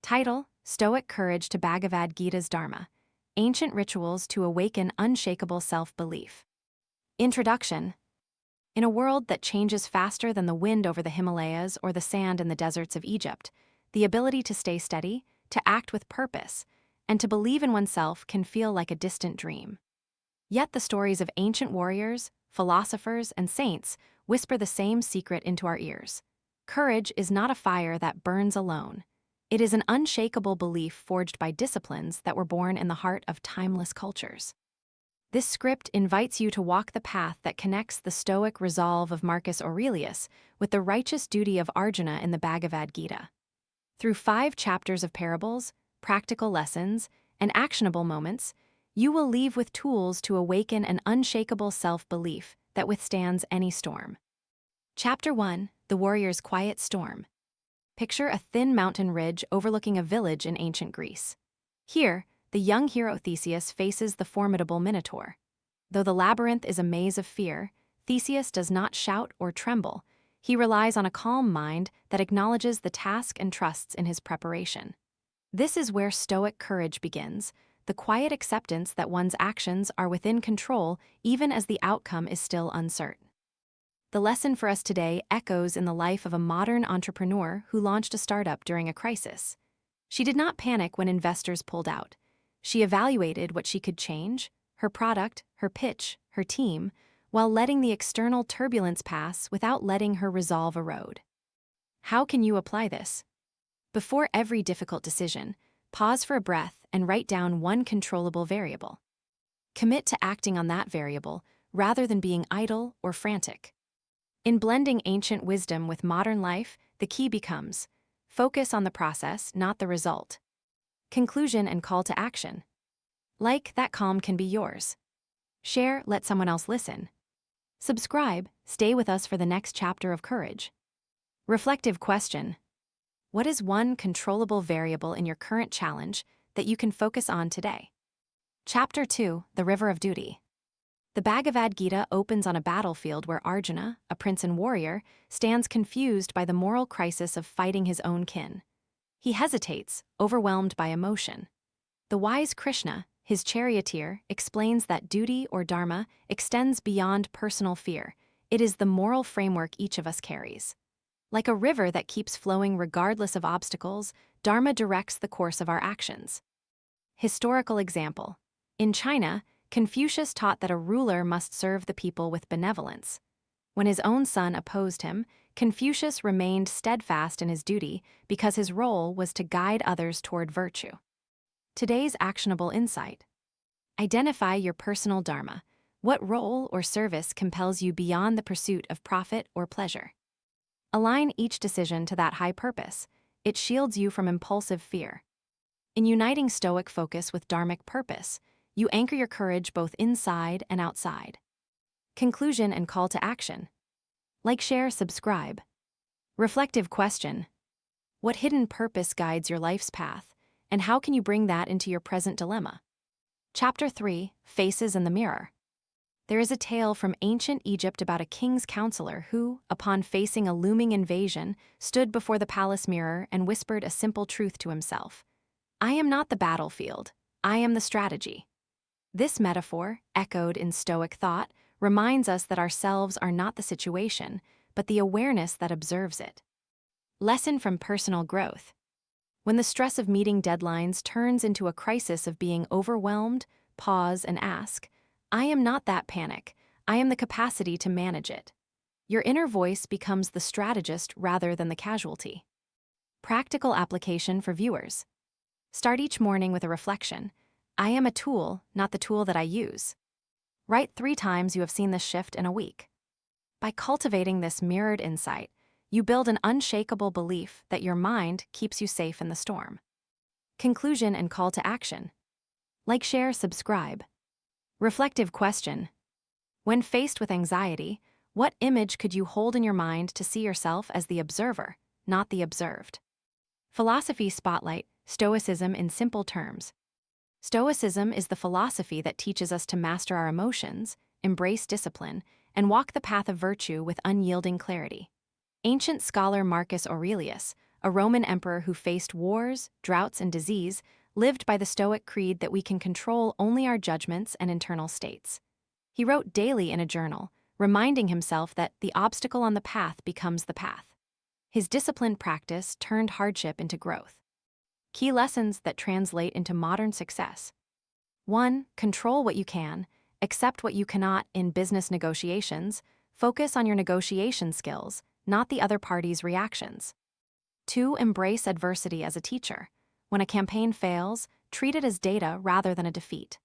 Title: Stoic Courage to Bhagavad Gita's Dharma. Ancient Rituals to Awaken Unshakable Self-Belief. Introduction. In a world that changes faster than the wind over the Himalayas or the sand in the deserts of Egypt, the ability to stay steady, to act with purpose, and to believe in oneself can feel like a distant dream. Yet the stories of ancient warriors, philosophers, and saints whisper the same secret into our ears. Courage is not a fire that burns alone. It is an unshakable belief forged by disciplines that were born in the heart of timeless cultures. This script invites you to walk the path that connects the stoic resolve of Marcus Aurelius with the righteous duty of Arjuna in the Bhagavad Gita. Through 5 chapters of parables, practical lessons, and actionable moments, you will leave with tools to awaken an unshakable self-belief that withstands any storm. Chapter 1: The Warrior's Quiet Storm. Picture a thin mountain ridge overlooking a village in ancient Greece. Here, the young hero Theseus faces the formidable Minotaur. Though the labyrinth is a maze of fear, Theseus does not shout or tremble. He relies on a calm mind that acknowledges the task and trusts in his preparation. This is where stoic courage begins, the quiet acceptance that one's actions are within control even as the outcome is still uncertain. The lesson for us today echoes in the life of a modern entrepreneur who launched a startup during a crisis. She did not panic when investors pulled out. She evaluated what she could change, her product, her pitch, her team, while letting the external turbulence pass without letting her resolve erode. How can you apply this? Before every difficult decision, pause for a breath and write down one controllable variable. Commit to acting on that variable rather than being idle or frantic. In blending ancient wisdom with modern life, the key becomes focus on the process, not the result. Conclusion and call to action. Like that calm can be yours. Share, let someone else listen. Subscribe, stay with us for the next chapter of courage. Reflective question. What is one controllable variable in your current challenge that you can focus on today? Chapter 2: The River of Duty. The Bhagavad Gita opens on a battlefield where Arjuna, a prince and warrior, stands confused by the moral crisis of fighting his own kin. He hesitates, overwhelmed by emotion. The wise Krishna, his charioteer, explains that duty or dharma extends beyond personal fear. It is the moral framework each of us carries. Like a river that keeps flowing regardless of obstacles, dharma directs the course of our actions. Historical example. In China, Confucius taught that a ruler must serve the people with benevolence. When his own son opposed him, Confucius remained steadfast in his duty because his role was to guide others toward virtue. Today's actionable insight. Identify your personal dharma. What role or service compels you beyond the pursuit of profit or pleasure? Align each decision to that high purpose. It shields you from impulsive fear. In uniting stoic focus with dharmic purpose, you anchor your courage both inside and outside. Conclusion and call to action. Like, share, subscribe. Reflective question. What hidden purpose guides your life's path, and how can you bring that into your present dilemma? Chapter 3: Faces in the Mirror. There is a tale from ancient Egypt about a king's counselor who, upon facing a looming invasion, stood before the palace mirror and whispered a simple truth to himself. I am not the battlefield, I am the strategy. This metaphor, echoed in Stoic thought, reminds us that ourselves are not the situation, but the awareness that observes it. Lesson from personal growth. When the stress of meeting deadlines turns into a crisis of being overwhelmed, pause and ask, I am not that panic, I am the capacity to manage it. Your inner voice becomes the strategist rather than the casualty. Practical application for viewers. Start each morning with a reflection. I am a tool, not the tool that I use. Write 3 times you have seen this shift in a week. By cultivating this mirrored insight, you build an unshakable belief that your mind keeps you safe in the storm. Conclusion and call to action. Like, share, subscribe. Reflective question. When faced with anxiety, what image could you hold in your mind to see yourself as the observer, not the observed? Philosophy spotlight, Stoicism in simple terms. Stoicism is the philosophy that teaches us to master our emotions, embrace discipline, and walk the path of virtue with unyielding clarity. Ancient scholar Marcus Aurelius, a Roman emperor who faced wars, droughts, and disease, lived by the Stoic creed that we can control only our judgments and internal states. He wrote daily in a journal, reminding himself that the obstacle on the path becomes the path. His disciplined practice turned hardship into growth. Key lessons that translate into modern success. 1. Control what you can, accept what you cannot in business negotiations, focus on your negotiation skills, not the other party's reactions. 2. Embrace adversity as a teacher. When a campaign fails, treat it as data rather than a defeat.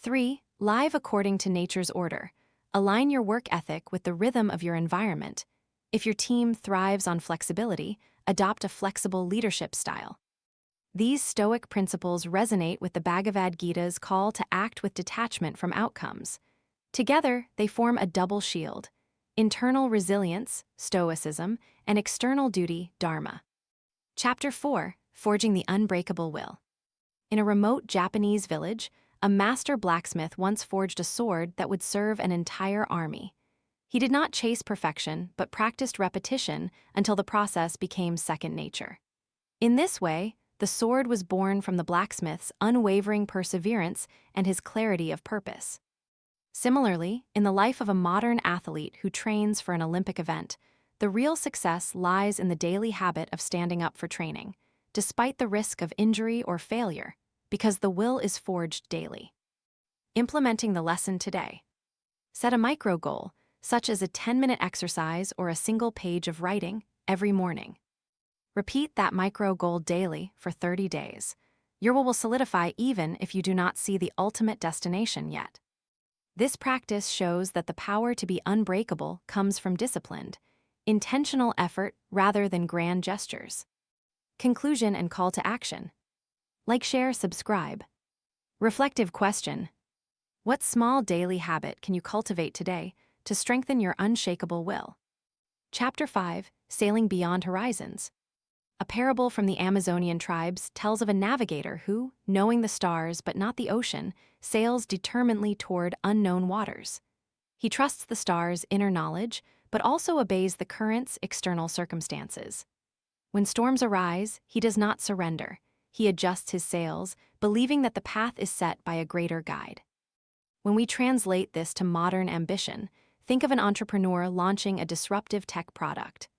3. Live according to nature's order. Align your work ethic with the rhythm of your environment. If your team thrives on flexibility, adopt a flexible leadership style. These Stoic principles resonate with the Bhagavad Gita's call to act with detachment from outcomes. Together, they form a double shield: internal resilience, Stoicism, and external duty, Dharma. Chapter 4: Forging the Unbreakable Will. In a remote Japanese village, a master blacksmith once forged a sword that would serve an entire army. He did not chase perfection, but practiced repetition until the process became second nature. In this way, the sword was born from the blacksmith's unwavering perseverance and his clarity of purpose. Similarly, in the life of a modern athlete who trains for an Olympic event, the real success lies in the daily habit of standing up for training, despite the risk of injury or failure, because the will is forged daily. Implementing the lesson today. Set a micro goal, such as a 10-minute exercise or a single page of writing, every morning. Repeat that micro goal daily for 30 days. Your will solidify even if you do not see the ultimate destination yet. This practice shows that the power to be unbreakable comes from disciplined, intentional effort rather than grand gestures. Conclusion and call to action. Like, share, subscribe. Reflective question. What small daily habit can you cultivate today to strengthen your unshakable will? Chapter 5: Sailing Beyond Horizons. A parable from the Amazonian tribes tells of a navigator who, knowing the stars but not the ocean, sails determinedly toward unknown waters. He trusts the stars' inner knowledge, but also obeys the current's external circumstances. When storms arise, he does not surrender. He adjusts his sails, believing that the path is set by a greater guide. When we translate this to modern ambition, think of an entrepreneur launching a disruptive tech product.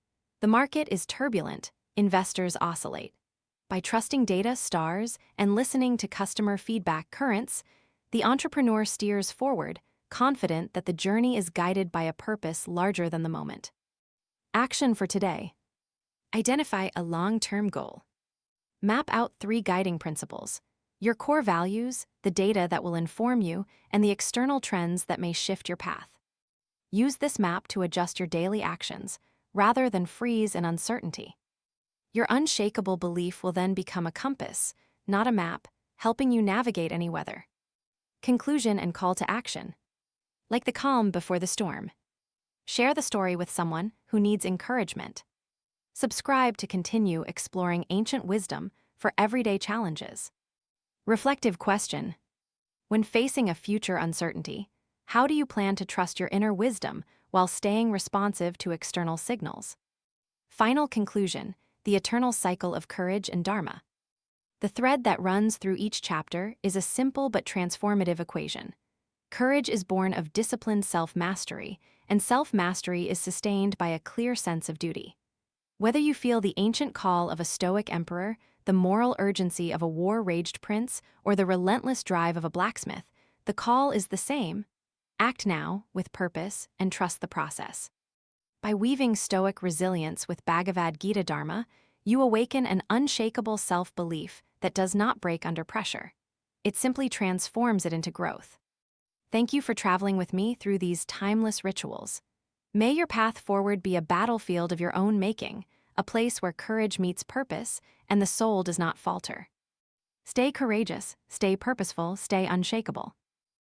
The market is turbulent, investors oscillate. By trusting data, stars, and listening to customer feedback currents, the entrepreneur steers forward, confident that the journey is guided by a purpose larger than the moment. Action for today. Identify a long-term goal. Map out 3 guiding principles: your core values, the data that will inform you, and the external trends that may shift your path. Use this map to adjust your daily actions, rather than freeze in uncertainty. Your unshakable belief will then become a compass, not a map, helping you navigate any weather. Conclusion and call to action. Like the calm before the storm. Share the story with someone who needs encouragement. Subscribe to continue exploring ancient wisdom for everyday challenges. Reflective question. When facing a future uncertainty, how do you plan to trust your inner wisdom while staying responsive to external signals? Final conclusion: the eternal cycle of courage and Dharma. The thread that runs through each chapter is a simple but transformative equation. Courage is born of disciplined self-mastery, and self-mastery is sustained by a clear sense of duty. Whether you feel the ancient call of a Stoic emperor, the moral urgency of a war-raged prince, or the relentless drive of a blacksmith, the call is the same: act now, with purpose, and trust the process. By weaving Stoic resilience with Bhagavad Gita Dharma, you awaken an unshakable self-belief that does not break under pressure. It simply transforms it into growth. Thank you for traveling with me through these timeless rituals. May your path forward be a battlefield of your own making, a place where courage meets purpose and the soul does not falter. Stay courageous, stay purposeful, stay unshakable.